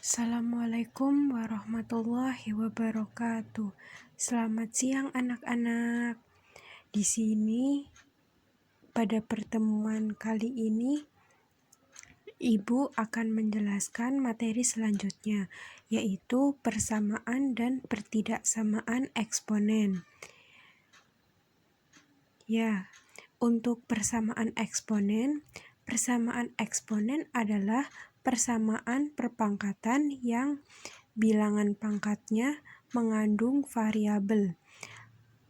Assalamualaikum warahmatullahi wabarakatuh. Selamat siang anak-anak. Di sini pada pertemuan kali ini Ibu akan menjelaskan materi selanjutnya, yaitu persamaan dan pertidaksamaan eksponen. Ya, untuk persamaan eksponen adalah persamaan perpangkatan yang bilangan pangkatnya mengandung variabel.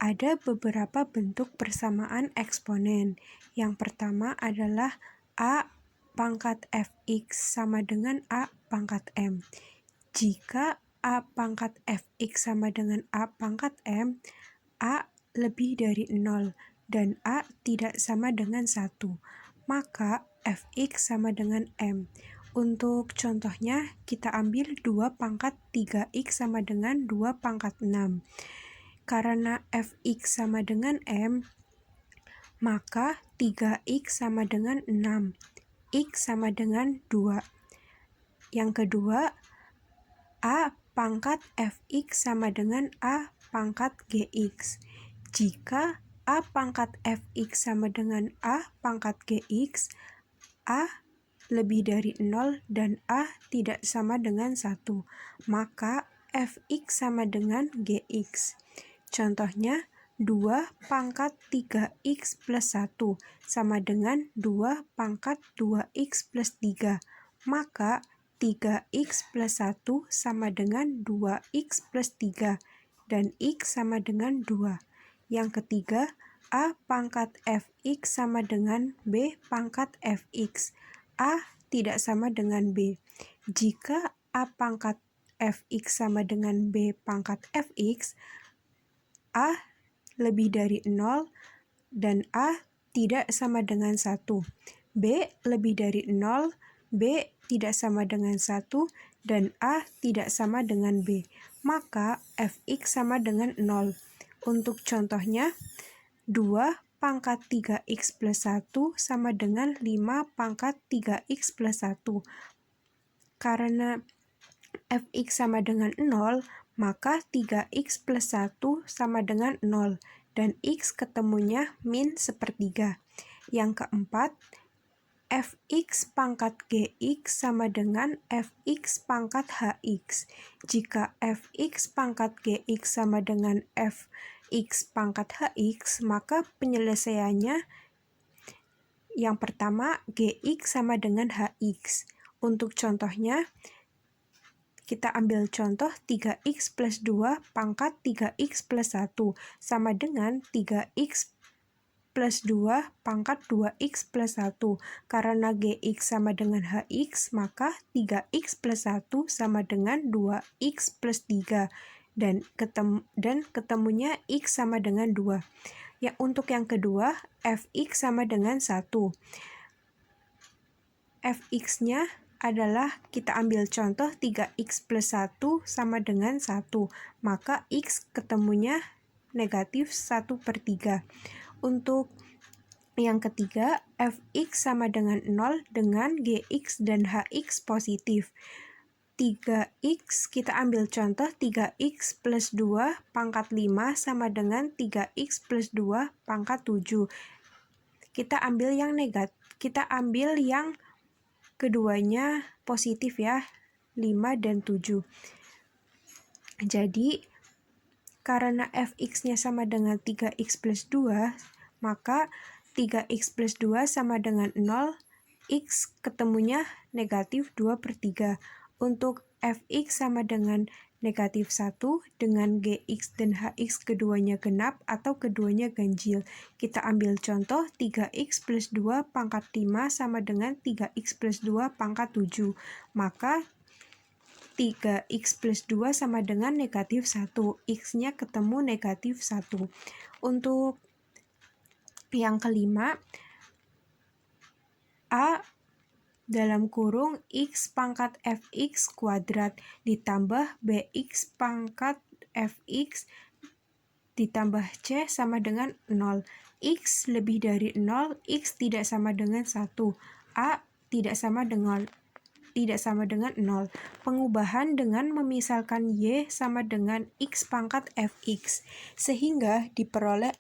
Ada beberapa bentuk persamaan eksponen. Yang pertama adalah A pangkat fx sama dengan A pangkat m. Jika A pangkat fx sama dengan A pangkat m, A lebih dari 0 dan A tidak sama dengan 1, maka fx sama dengan m. Untuk contohnya, kita ambil 2 pangkat 3x sama dengan 2 pangkat 6. Karena fx sama dengan m, maka 3x sama dengan 6, x sama dengan 2. Yang kedua, A pangkat fx sama dengan A pangkat gx. Jika A pangkat fx sama dengan A pangkat gx, A lebih dari 0 dan A tidak sama dengan 1, maka fx sama dengan gx. Contohnya, 2 pangkat 3x plus 1 sama dengan 2 pangkat 2x plus 3, maka 3x plus 1 sama dengan 2x plus 3, dan x sama dengan 2. Yang ketiga, A pangkat fx sama dengan B pangkat fx. A tidak sama dengan B. Jika A pangkat fx sama dengan B pangkat fx, A lebih dari 0 dan A tidak sama dengan 1. B lebih dari 0, B tidak sama dengan 1, dan A tidak sama dengan B. Maka fx sama dengan 0. Untuk contohnya, 2 pangkat 3x plus 1 sama dengan 5 pangkat 3x plus 1. Karena fx sama dengan 0, maka 3x plus 1 sama dengan 0, dan x ketemunya min sepertiga. Yang keempat, fx pangkat gx sama dengan fx pangkat hx. Jika fx pangkat gx sama dengan fx pangkat hx, maka penyelesaiannya yang pertama, gx sama dengan hx. Untuk contohnya, kita ambil contoh 3x plus 2 pangkat 3x plus 1 sama dengan 3x plus 2 pangkat 2x plus 1. Karena gx sama dengan hx, maka 3x plus 1 sama dengan 2x plus 3. Dan ketemunya x sama dengan 2. Ya, untuk yang kedua, fx sama dengan 1. Fx-nya adalah kita ambil contoh 3x plus 1 sama dengan 1. Maka x ketemunya negatif 1/3. Untuk yang ketiga, fx sama dengan 0 dengan gx dan hx positif. 3x, kita ambil contoh 3x plus 2 pangkat 5 sama dengan 3x plus 2 pangkat 7. Kita ambil yang keduanya positif ya, 5 dan 7. Jadi, karena fx-nya sama dengan 3x plus 2, maka 3x plus 2 sama dengan 0, x ketemunya negatif 2/3. Untuk fx sama dengan negatif 1 dengan gx dan hx keduanya genap atau keduanya ganjil. Kita ambil contoh 3x plus 2 pangkat 5 sama dengan 3x plus 2 pangkat 7. Maka 3x plus 2 sama dengan negatif 1. X-nya ketemu negatif 1. Untuk yang kelima, A dalam kurung x pangkat fx kuadrat ditambah bx pangkat fx ditambah c sama dengan 0. X lebih dari 0, x tidak sama dengan 1. A tidak sama dengan tidak sama dengan 0. Pengubahan dengan memisalkan Y sama dengan X pangkat Fx, sehingga diperoleh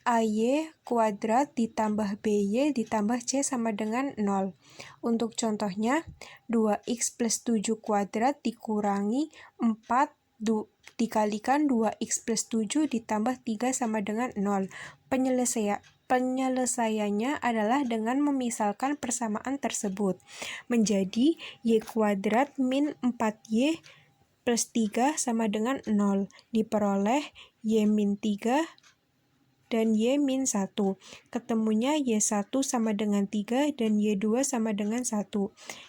AY kuadrat ditambah BY ditambah C sama dengan 0. Untuk contohnya, 2X plus 7 kuadrat dikurangi 4 dikalikan 2X plus 7 ditambah 3 sama dengan 0. Penyelesaiannya adalah dengan memisalkan persamaan tersebut. Menjadi Y kuadrat min 4Y plus 3 sama dengan 0. Diperoleh Y min 3 dan Y min 1. Ketemunya Y1 sama dengan 3 dan Y2 sama dengan 1.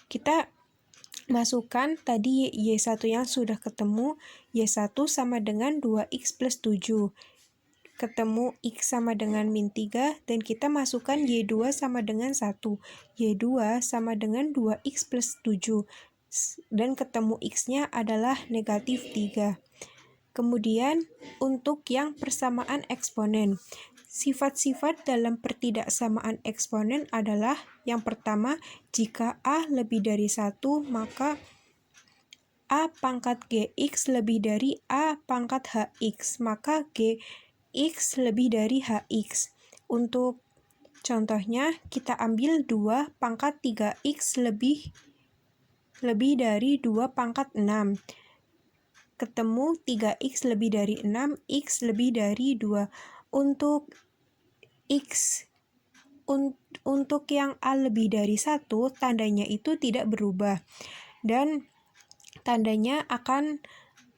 Kita masukkan tadi Y1 yang sudah ketemu, Y1 sama dengan 2X plus 7. Ketemu X sama dengan min 3, dan kita masukkan Y2 sama dengan 1. Y2 sama dengan 2X plus 7. Dan ketemu X-nya adalah negatif 3. Kemudian, untuk yang persamaan eksponen. Sifat-sifat dalam pertidaksamaan eksponen adalah yang pertama, jika A lebih dari 1, maka A pangkat Gx lebih dari A pangkat Hx, maka Gx lebih dari Hx. Untuk contohnya, kita ambil 2 pangkat 3x lebih dari 2 pangkat 6. Ketemu 3x lebih dari 6, x lebih dari 2. Untuk x, untuk yang A lebih dari 1, tandanya itu tidak berubah. Dan tandanya akan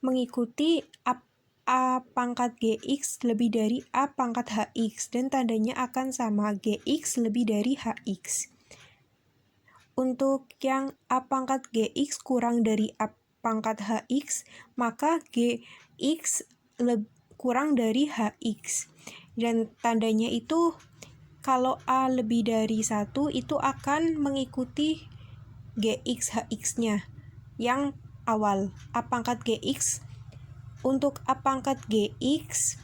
mengikuti A pangkat Gx lebih dari A pangkat Hx. Dan tandanya akan sama, Gx lebih dari Hx. Untuk yang A pangkat Gx kurang dari A pangkat Hx, maka Gx kurang dari Hx. Dan tandanya itu kalau A lebih dari 1 itu akan mengikuti Gx Hx-nya yang awal, A pangkat Gx. Untuk A pangkat Gx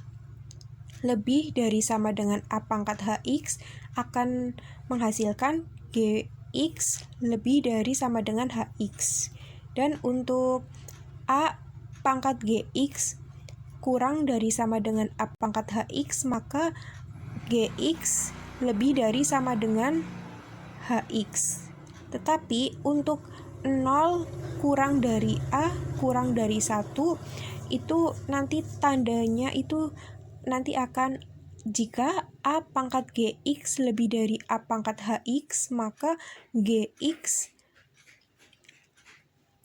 lebih dari sama dengan A pangkat Hx akan menghasilkan Gx lebih dari sama dengan Hx. Dan untuk A pangkat Gx kurang dari sama dengan A pangkat Hx, maka Gx lebih dari sama dengan Hx. Tetapi untuk 0 kurang dari A kurang dari 1, itu nanti tandanya itu nanti akan, jika A pangkat Gx lebih dari A pangkat Hx, maka Gx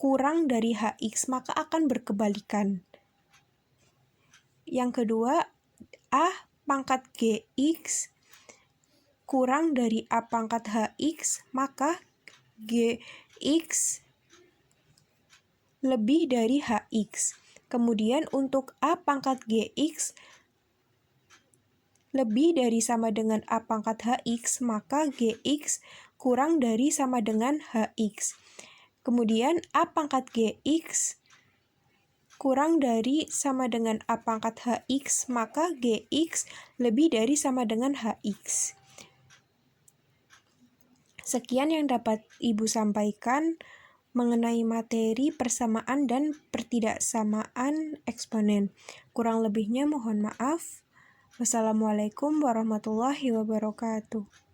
kurang dari Hx, maka akan berkebalikan. Yang kedua, A pangkat Gx kurang dari A pangkat Hx, maka Gx lebih dari Hx. Kemudian untuk A pangkat Gx lebih dari sama dengan A pangkat Hx, maka Gx kurang dari sama dengan Hx. Kemudian A pangkat Gx kurang dari sama dengan A pangkat Hx, maka Gx lebih dari sama dengan Hx. Sekian yang dapat Ibu sampaikan mengenai materi persamaan dan pertidaksamaan eksponen. Kurang lebihnya mohon maaf. Wassalamualaikum warahmatullahi wabarakatuh.